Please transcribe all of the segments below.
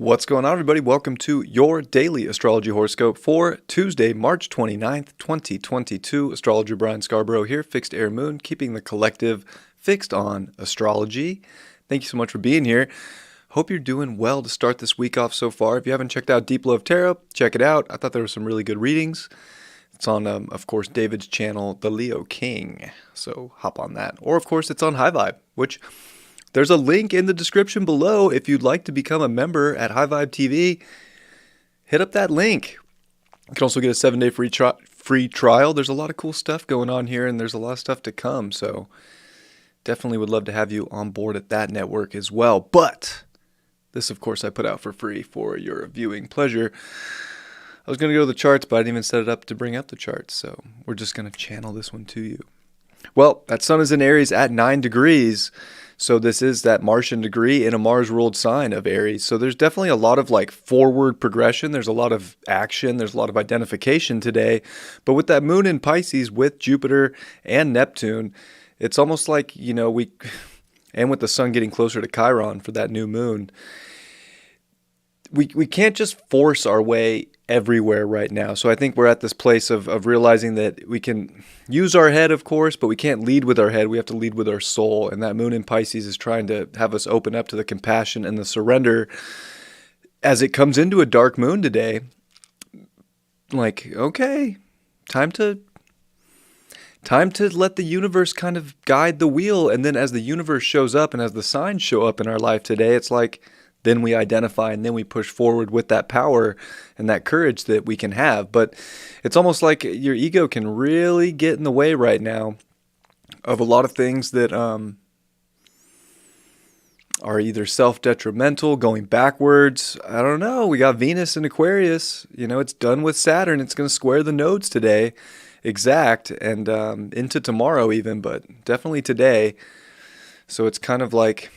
What's going on, everybody? Welcome to your daily astrology horoscope for Tuesday, March 29th, 2022. Astrologer Brian Scarborough here, Fixed Air Moon, keeping the collective fixed on astrology. Thank you so much for being here. Hope you're doing well to start this week off so far. If you haven't checked out Deep Love Tarot, check it out. I thought there were some really good readings. It's on, of course, David's channel, The Leo King. So hop on that. Or, of course, it's on High Vibe, which there's a link in the description below if you'd like to become a member at High Vibe TV. Hit up that link. You can also get a 7-day free trial. There's a lot of cool stuff going on here, and there's a lot of stuff to come. So definitely would love to have you on board at that network as well. But this, of course, I put out for free for your viewing pleasure. I was going to go to the charts, but I didn't even set it up to bring up the charts. So we're just going to channel this one to you. Well, that sun is in Aries at 9 degrees. So this is that Martian degree in a Mars-ruled sign of Aries. So there's definitely a lot of forward progression. There's a lot of action. There's a lot of identification today. But with that moon in Pisces with Jupiter and Neptune, it's almost like, and with the sun getting closer to Chiron for that new moon, we can't just force our way everywhere right now. So I think we're at this place of realizing that we can use our head, of course, but we can't lead with our head. We have to lead with our soul. And that moon in Pisces is trying to have us open up to the compassion and the surrender as it comes into a dark moon today. Okay, time to let the universe kind of guide the wheel. And then as the universe shows up and as the signs show up in our life today, it's like then we identify and then we push forward with that power and that courage that we can have. But it's almost like your ego can really get in the way right now of a lot of things that are either self-detrimental, going backwards. I don't know. We got Venus in Aquarius. It's done with Saturn. It's going to square the nodes today, exact, and into tomorrow even, but definitely today. So it's kind of like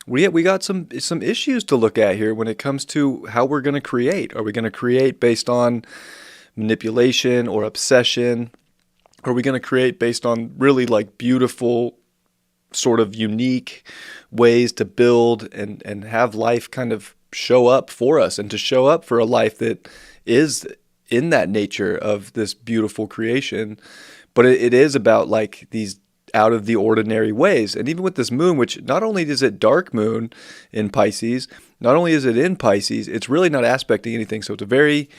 we got some issues to look at here when it comes to how we're going to create. Are we going to create based on manipulation or obsession? Are we going to create based on really beautiful, sort of unique ways to build and have life kind of show up for us and to show up for a life that is in that nature of this beautiful creation? But it is about these out of the ordinary ways. And even with this moon, which not only is it dark moon in Pisces, not only is it in Pisces, it's really not aspecting anything. So it's a very,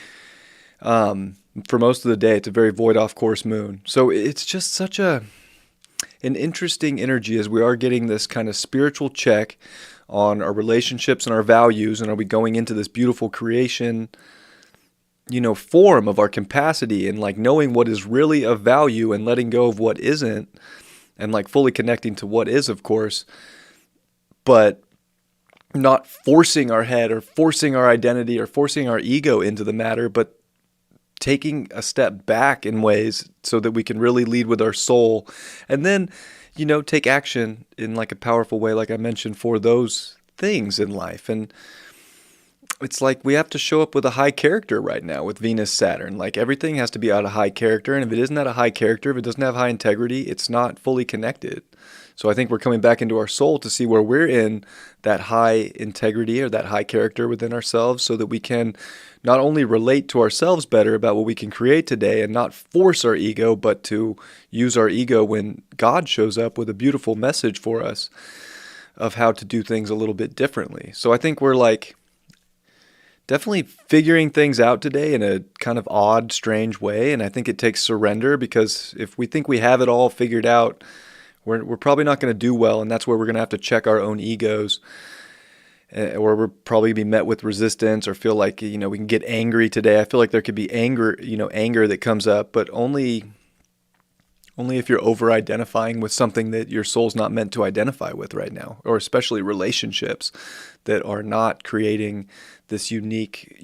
for most of the day, it's a very void off course moon. So it's just such an interesting energy as we are getting this kind of spiritual check on our relationships and our values. And are we going into this beautiful creation, form of our capacity and knowing what is really of value and letting go of what isn't, and fully connecting to what is, of course, but not forcing our head or forcing our identity or forcing our ego into the matter, but taking a step back in ways so that we can really lead with our soul and then, take action in a powerful way, like I mentioned, for those things in life. And it's we have to show up with a high character right now with Venus, Saturn. Everything has to be out of high character. And if it isn't at a high character, if it doesn't have high integrity, it's not fully connected. So I think we're coming back into our soul to see where we're in that high integrity or that high character within ourselves so that we can not only relate to ourselves better about what we can create today and not force our ego, but to use our ego when God shows up with a beautiful message for us of how to do things a little bit differently. So I think we're definitely figuring things out today in a kind of odd, strange way. And I think it takes surrender, because if we think we have it all figured out, we're probably not going to do well. And that's where we're going to have to check our own egos, or we'll probably be met with resistance or feel like, we can get angry today. I feel like there could be anger that comes up, but only if you're over-identifying with something that your soul's not meant to identify with right now, or especially relationships that are not creating this unique,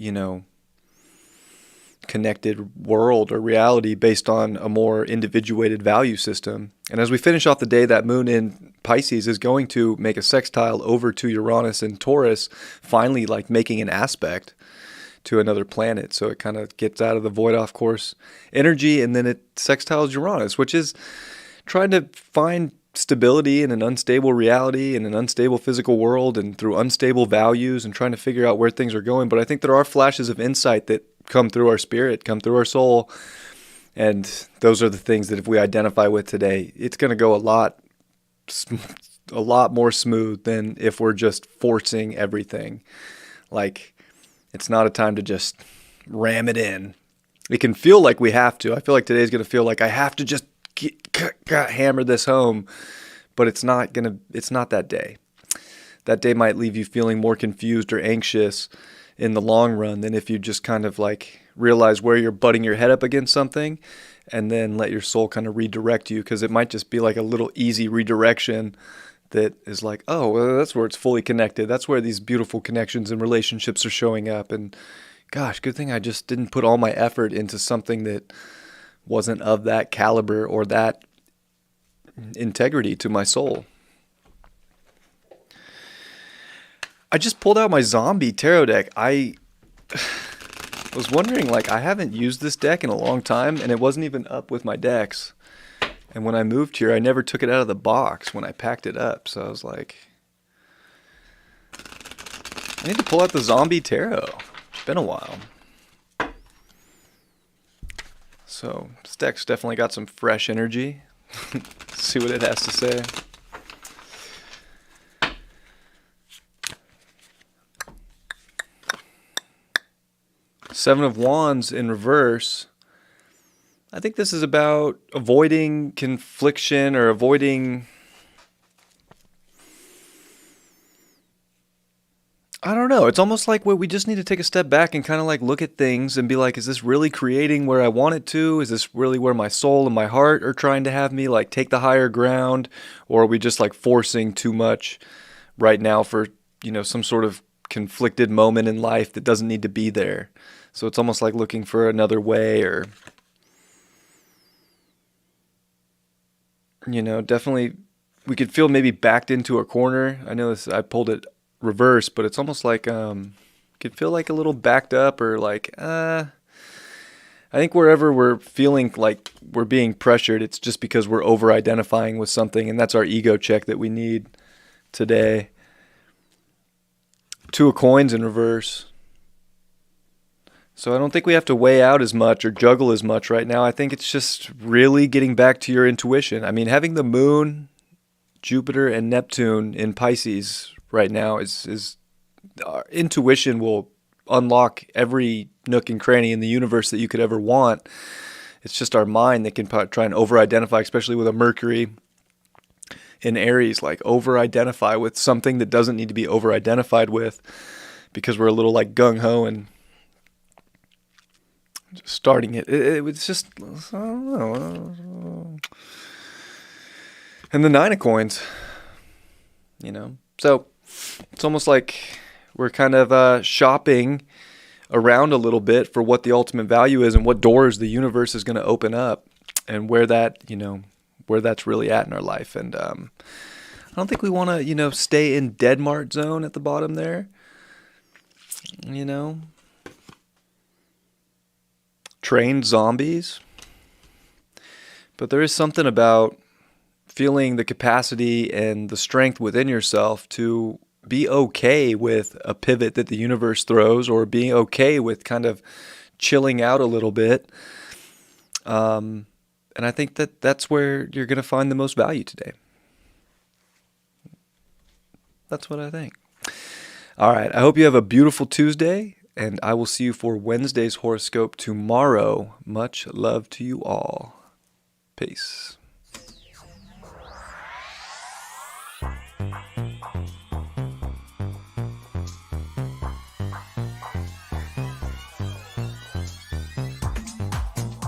connected world or reality based on a more individuated value system. And as we finish off the day, that moon in Pisces is going to make a sextile over to Uranus and Taurus, finally making an aspect to another planet. So it kind of gets out of the void off course energy, and then it sextiles Uranus, which is trying to find stability in an unstable reality, in an unstable physical world, and through unstable values, and trying to figure out where things are going. But I think there are flashes of insight that come through our spirit, come through our soul. And those are the things that if we identify with today, it's going to go a lot more smooth than if we're just forcing everything. Like, it's not a time to just ram it in. It can feel like we have to. I feel like today's going to feel like I have to just hammer this home, but it's not that day. That day might leave you feeling more confused or anxious in the long run than if you just kind of like realize where you're butting your head up against something and then let your soul kind of redirect you, because it might just be like a little easy redirection that is like, oh, well, that's where it's fully connected. That's where these beautiful connections and relationships are showing up. And gosh, good thing I just didn't put all my effort into something that wasn't of that caliber or that integrity to my soul. I just pulled out my zombie tarot deck. I was wondering, like, I haven't used this deck in a long time, and it wasn't even up with my decks. And when I moved here, I never took it out of the box when I packed it up. So I was like, I need to pull out the zombie tarot. It's been a while. So this deck's definitely got some fresh energy. See what it has to say. Seven of Wands in reverse. I think this is about avoiding confliction or avoiding, I don't know. It's almost like we just need to take a step back and kind of like look at things and be like, is this really creating where I want it to? Is this really where my soul and my heart are trying to have me like take the higher ground? Or are we just like forcing too much right now for, some sort of conflicted moment in life that doesn't need to be there? So it's almost like looking for another way, or definitely we could feel maybe backed into a corner. I know I pulled it reverse, but it's almost like could feel like a little backed up, or like I think wherever we're feeling like we're being pressured, it's just because we're over identifying with something, and that's our ego check that we need today. Two of Coins in reverse. So I don't think we have to weigh out as much or juggle as much right now. I think it's just really getting back to your intuition. I mean, having the moon, Jupiter, and Neptune in Pisces right now is our intuition will unlock every nook and cranny in the universe that you could ever want. It's just our mind that can try and over-identify, especially with a Mercury in Aries, like over-identify with something that doesn't need to be over-identified with, because we're a little like gung-ho and starting it. It was just, I don't know. And the Nine of Coins, So it's almost like we're kind of shopping around a little bit for what the ultimate value is and what doors the universe is going to open up, and where that, where that's really at in our life. And I don't think we want to, stay in dead mart zone at the bottom there. Trained zombies. But there is something about feeling the capacity and the strength within yourself to be okay with a pivot that the universe throws, or being okay with kind of chilling out a little bit. And I think that's where you're going to find the most value today. That's what I think. All right. I hope you have a beautiful Tuesday, and I will see you for Wednesday's horoscope tomorrow. Much love to you all. Peace.